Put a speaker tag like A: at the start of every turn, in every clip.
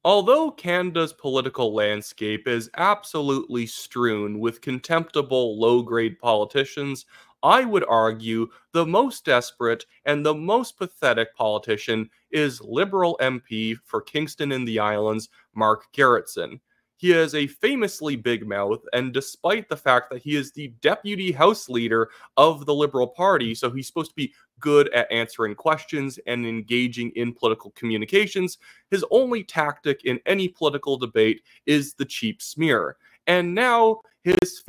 A: Although Canada's political landscape is absolutely strewn with contemptible low-grade politicians, I would argue the most desperate and the most pathetic politician is Liberal MP for Kingston and the Islands, Mark Gerretsen. He is a famously big mouth, and despite the fact that he is the deputy House leader of the Liberal Party, so he's supposed to be good at answering questions and engaging in political communications, his only tactic in any political debate is the cheap smear. And now his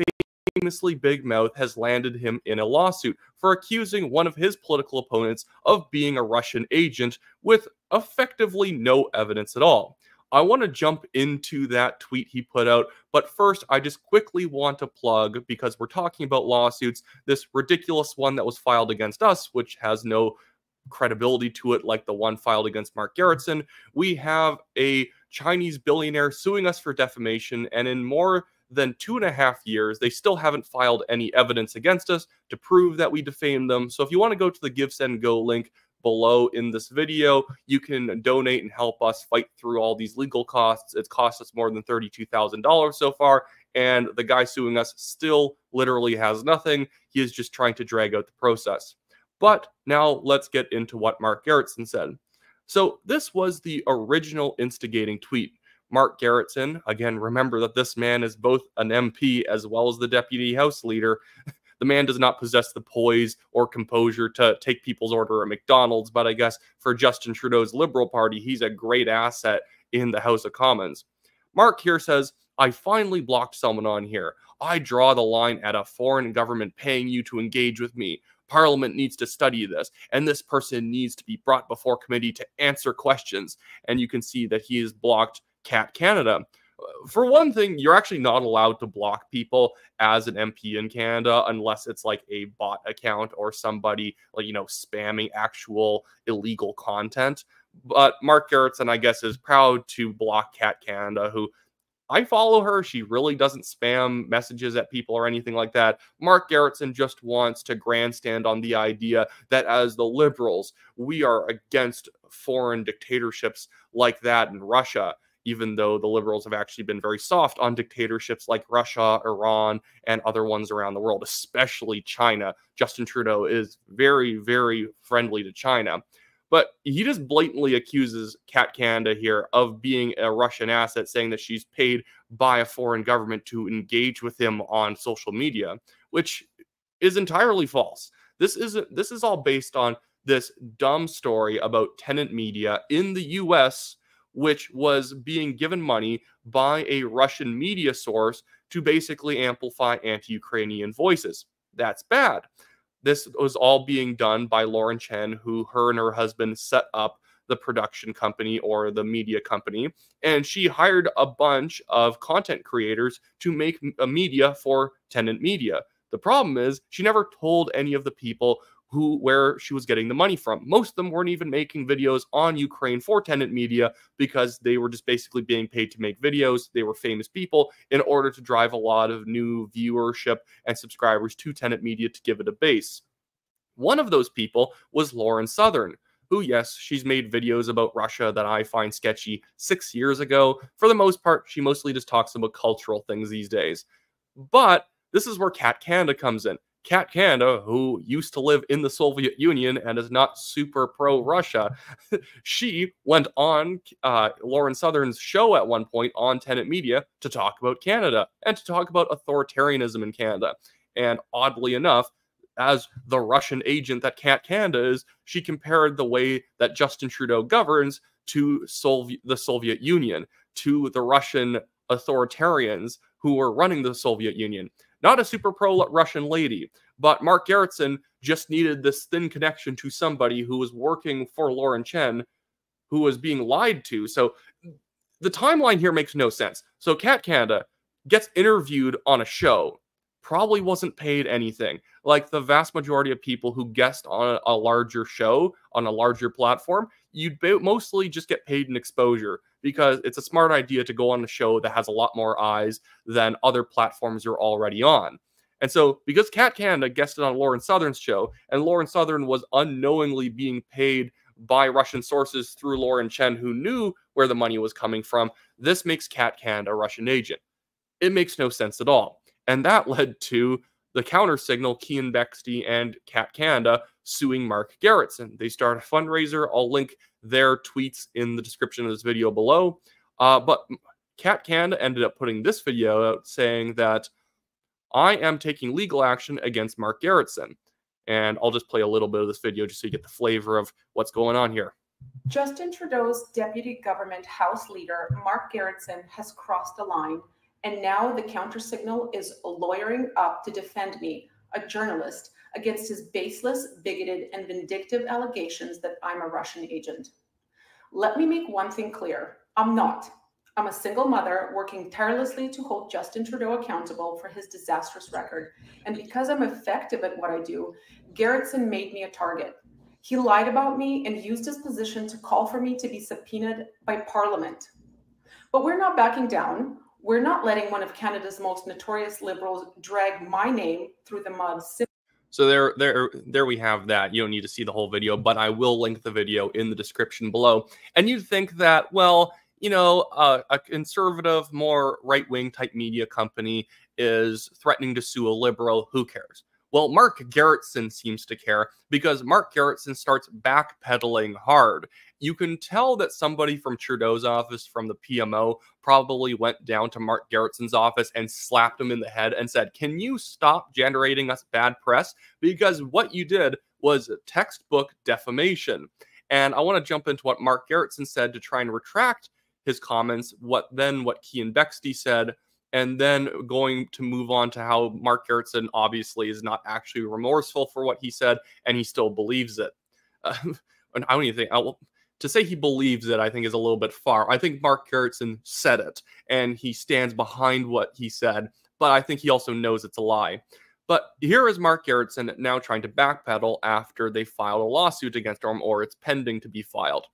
A: famously big mouth has landed him in a lawsuit for accusing one of his political opponents of being a Russian agent with effectively no evidence at all. I want to jump into that tweet he put out, but first I just quickly want to plug, because we're talking about lawsuits, this ridiculous one that was filed against us, which has no credibility to it like the one filed against Mark Gerretsen. We have a Chinese billionaire suing us for defamation, and in more than 2.5 years, they still haven't filed any evidence against us to prove that we defamed them. So if you want to go to the Give, Send, Go link below in this video, you can donate and help us fight through all these legal costs. It's cost us more than $32,000 so far, and the guy suing us still literally has nothing. He is just trying to drag out the process. But now let's get into what Mark Gerretsen said. So this was the original instigating tweet. Mark Gerretsen, again, remember that this man is both an MP as well as the deputy House leader. The man does not possess the poise or composure to take people's order at McDonald's, but I guess for Justin Trudeau's Liberal Party, he's a great asset in the House of Commons. Mark here says, "I finally blocked someone on here. I draw the line at a foreign government paying you to engage with me. Parliament needs to study this, and this person needs to be brought before committee to answer questions." And you can see that he has blocked Cat Canada. For one thing, you're actually not allowed to block people as an MP in Canada unless it's like a bot account or somebody like, spamming actual illegal content. But Mark Gerretsen, I guess, is proud to block Cat Canada, who I follow her. She really doesn't spam messages at people or anything like that. Mark Gerretsen just wants to grandstand on the idea that as the Liberals, we are against foreign dictatorships like that in Russia, even though the Liberals have actually been very soft on dictatorships like Russia, Iran, and other ones around the world, especially China. Justin Trudeau is very, very friendly to China. But he just blatantly accuses Cat Canada here of being a Russian asset, saying that she's paid by a foreign government to engage with him on social media, which is entirely false. This is all based on this dumb story about tenant media in the US, which was being given money by a Russian media source to basically amplify anti-Ukrainian voices. That's bad. This was all being done by Lauren Chen, who her and her husband set up the production company or the media company, and she hired a bunch of content creators to make a media for tenant media. The problem is she never told any of the people where she was getting the money from. Most of them weren't even making videos on Ukraine for tenant media because they were just basically being paid to make videos. They were famous people in order to drive a lot of new viewership and subscribers to tenant media to give it a base. One of those people was Lauren Southern, who, yes, she's made videos about Russia that I find sketchy 6 years ago. For the most part, she mostly just talks about cultural things these days. But this is where Cat Canada comes in. Cat Canada, who used to live in the Soviet Union and is not super pro-Russia, she went on Lauren Southern's show at one point on Tenant Media to talk about Canada and to talk about authoritarianism in Canada. And oddly enough, as the Russian agent that Cat Canada is, she compared the way that Justin Trudeau governs to the Soviet Union, to the Russian authoritarians who were running the Soviet Union. Not a super pro-Russian lady, but Mark Gerretsen just needed this thin connection to somebody who was working for Lauren Chen, who was being lied to. So the timeline here makes no sense. So Cat Canada gets interviewed on a show, probably wasn't paid anything. Like the vast majority of people who guest on a larger show, on a larger platform, you'd mostly just get paid in exposure because it's a smart idea to go on a show that has a lot more eyes than other platforms you're already on. And so because Cat Canada guested on Lauren Southern's show, and Lauren Southern was unknowingly being paid by Russian sources through Lauren Chen, who knew where the money was coming from. This makes Cat Canada a Russian agent. It makes no sense at all. And that led to the counter signal, Cian Bexty and Cat Canada suing Mark Gerretsen. They started a fundraiser. I'll link their tweets in the description of this video below. But Cat Canada ended up putting this video out saying that I am taking legal action against Mark Gerretsen. And I'll just play a little bit of this video just so you get the flavor of what's going on here.
B: Justin Trudeau's deputy government House leader, Mark Gerretsen, has crossed the line, and now the counter-signal is lawyering up to defend me, a journalist, against his baseless, bigoted, and vindictive allegations that I'm a Russian agent. Let me make one thing clear. I'm not. I'm a single mother working tirelessly to hold Justin Trudeau accountable for his disastrous record. And because I'm effective at what I do, Gerretsen made me a target. He lied about me and used his position to call for me to be subpoenaed by Parliament. But we're not backing down. We're not letting one of Canada's most notorious Liberals drag my name through the mud.
A: So there we have that. You don't need to see the whole video, but I will link the video in the description below. And you'd think that, well, you know, a conservative, more right-wing type media company is threatening to sue a liberal. Who cares? Well, Mark Gerretsen seems to care, because Mark Gerretsen starts backpedaling hard. You can tell that somebody from Trudeau's office, from the PMO, probably went down to Mark Gerretsen's office and slapped him in the head and said, can you stop generating us bad press? Because what you did was textbook defamation. And I want to jump into what Mark Gerretsen said to try and retract his comments, what Cian Bexty said, and then going to move on to how Mark Gerretsen obviously is not actually remorseful for what he said, and he still believes it. And I don't even think, to say he believes it, I think is a little bit far. I think Mark Gerretsen said it, and he stands behind what he said, but I think he also knows it's a lie. But here is Mark Gerretsen now trying to backpedal after they filed a lawsuit against him, or it's pending to be filed.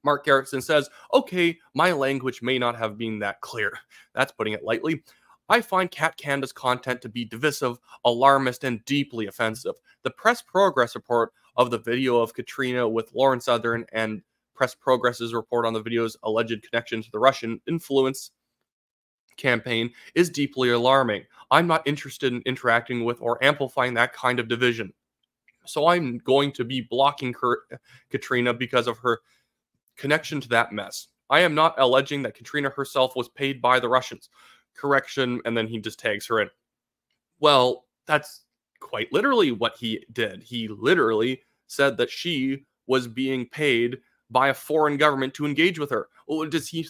A: Mark Gerretsen says, okay, my language may not have been that clear. That's putting it lightly. I find Cat Canada's content to be divisive, alarmist, and deeply offensive. The Press Progress report of the video of Katrina with Lauren Southern and Press Progress's report on the video's alleged connection to the Russian influence campaign is deeply alarming. I'm not interested in interacting with or amplifying that kind of division. So I'm going to be blocking Katrina because of her connection to that mess. I am not alleging that Katrina herself was paid by the Russians. Correction, and then he just tags her in. Well, that's quite literally what he did. He literally said that she was being paid by a foreign government to engage with her. Oh, does he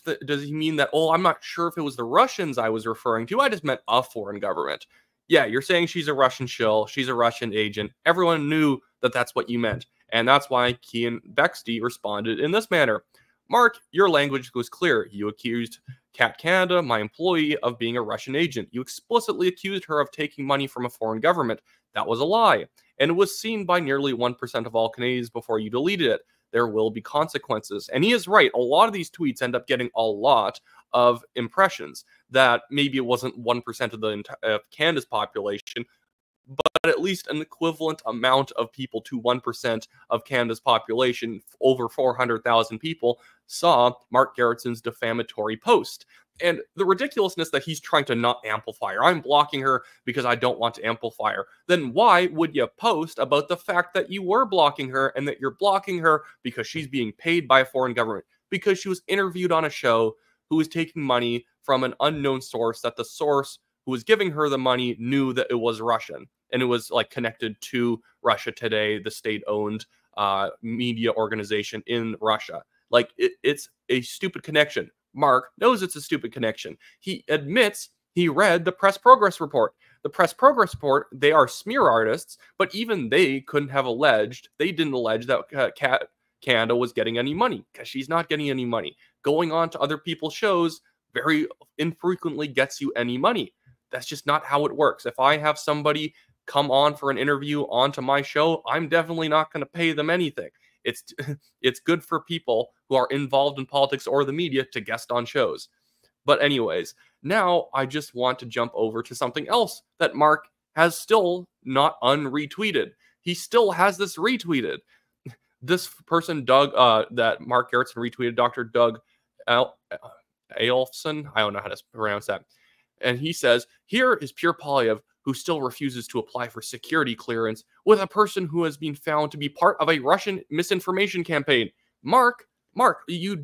A: mean that, oh, I'm not sure if it was the Russians I was referring to. I just meant a foreign government. Yeah, you're saying she's a Russian shill. She's a Russian agent. Everyone knew that that's what you meant. And that's why Cian Bexty responded in this manner. Mark, your language was clear. You accused Cat Canada, my employee, of being a Russian agent. You explicitly accused her of taking money from a foreign government. That was a lie. And it was seen by nearly 1% of all Canadians before you deleted it. There will be consequences. And he is right. A lot of these tweets end up getting a lot of impressions. That maybe it wasn't 1% of Canada's population, but at least an equivalent amount of people to 1% of Canada's population, over 400,000 people, saw Mark Gerretsen's defamatory post. And the ridiculousness that he's trying to not amplify her. I'm blocking her because I don't want to amplify her. Then why would you post about the fact that you were blocking her and that you're blocking her because she's being paid by a foreign government? Because she was interviewed on a show who was taking money from an unknown source, that the source who was giving her the money knew that it was Russian. And it was like connected to Russia Today, the state-owned media organization in Russia. Like, it's a stupid connection. Mark knows it's a stupid connection. He admits he read the Press Progress report. The Press Progress report, they are smear artists, but even they couldn't have alleged, they didn't allege that Cat Canada was getting any money, because she's not getting any money. Going on to other people's shows very infrequently gets you any money. That's just not how it works. If I have somebody come on for an interview onto my show, I'm definitely not going to pay them anything. It's good for people who are involved in politics or the media to guest on shows. But anyways, now I just want to jump over to something else that Mark has still not unretweeted. He still has this retweeted. This person, Doug, that Mark Gerretsen retweeted, Dr. Doug Aelfson. I don't know how to pronounce that. And he says, here is Pierre Polyev, who still refuses to apply for security clearance with a person who has been found to be part of a Russian misinformation campaign. Mark, you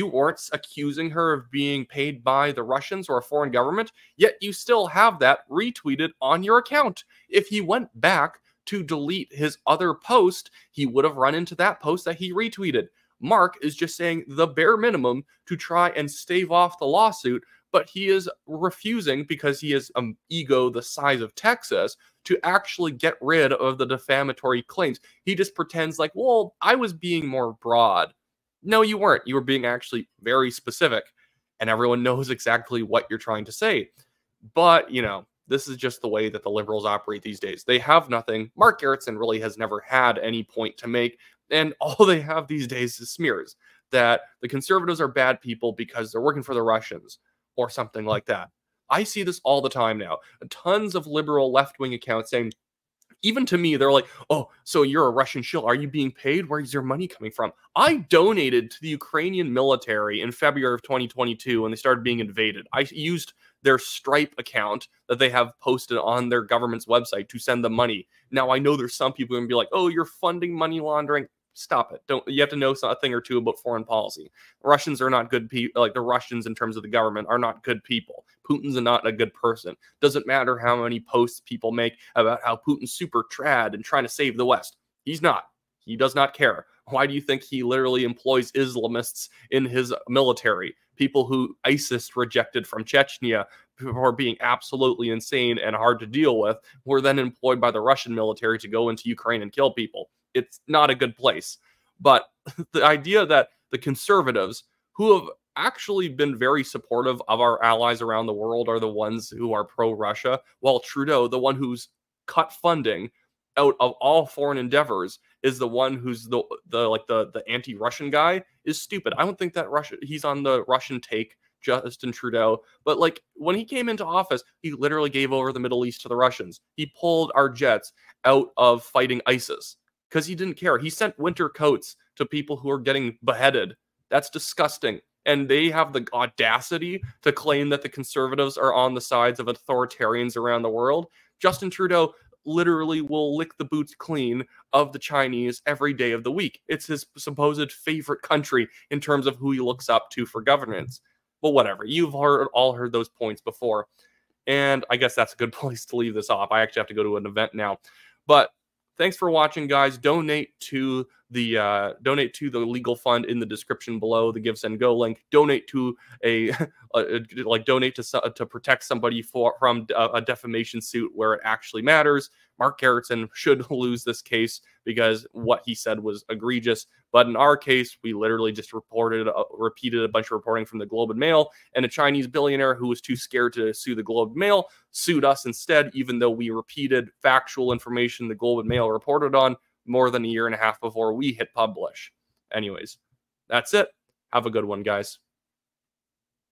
A: weren't accusing her of being paid by the Russians or a foreign government, yet you still have that retweeted on your account. If he went back to delete his other post, he would have run into that post that he retweeted. Mark is just saying the bare minimum to try and stave off the lawsuit, but he is refusing, because he has an ego the size of Texas, to actually get rid of the defamatory claims. He just pretends like, well, I was being more broad. No, you weren't. You were being actually very specific, and everyone knows exactly what you're trying to say. But, you know, this is just the way that the Liberals operate these days. They have nothing. Mark Gerretsen really has never had any point to make, and all they have these days is smears that the Conservatives are bad people because they're working for the Russians, or something like that. I see this all the time now. Tons of liberal left-wing accounts saying, even to me, they're like, oh, so you're a Russian shill. Are you being paid? Where's your money coming from? I donated to the Ukrainian military in February of 2022 when they started being invaded. I used their Stripe account that they have posted on their government's website to send them money. Now, I know there's some people who are going to be like, oh, you're funding money laundering. Stop it. You have to know a thing or two about foreign policy. Russians are not good people. Like, the Russians in terms of the government are not good people. Putin's not a good person. Doesn't matter how many posts people make about how Putin's super trad and trying to save the West. He's not. He does not care. Why do you think he literally employs Islamists in his military? People who ISIS rejected from Chechnya for being absolutely insane and hard to deal with were then employed by the Russian military to go into Ukraine and kill people. It's not a good place. But the idea that the Conservatives, who have actually been very supportive of our allies around the world, are the ones who are pro-Russia, while Trudeau, the one who's cut funding out of all foreign endeavors, is the one who's the anti-Russian guy, is stupid. I don't think that he's on the Russian take, Justin Trudeau, but like when he came into office, he literally gave over the Middle East to the Russians. He pulled our jets out of fighting ISIS because he didn't care. He sent winter coats to people who are getting beheaded. That's disgusting. And they have the audacity to claim that the Conservatives are on the sides of authoritarians around the world. Justin Trudeau literally will lick the boots clean of the Chinese every day of the week. It's his supposed favorite country in terms of who he looks up to for governance. But whatever. You've all heard those points before. And I guess that's a good place to leave this off. I actually have to go to an event now. But thanks for watching, guys. Donate to the legal fund in the description below, the Give Send Go link. Donate to donate to protect somebody from a defamation suit where it actually matters. Mark Gerretsen should lose this case because what he said was egregious. But in our case, we literally just repeated a bunch of reporting from the Globe and Mail, and a Chinese billionaire who was too scared to sue the Globe and Mail sued us instead, even though we repeated factual information the Globe and Mail reported on more than a year and a half before we hit publish. Anyways, that's it. Have a good one, guys.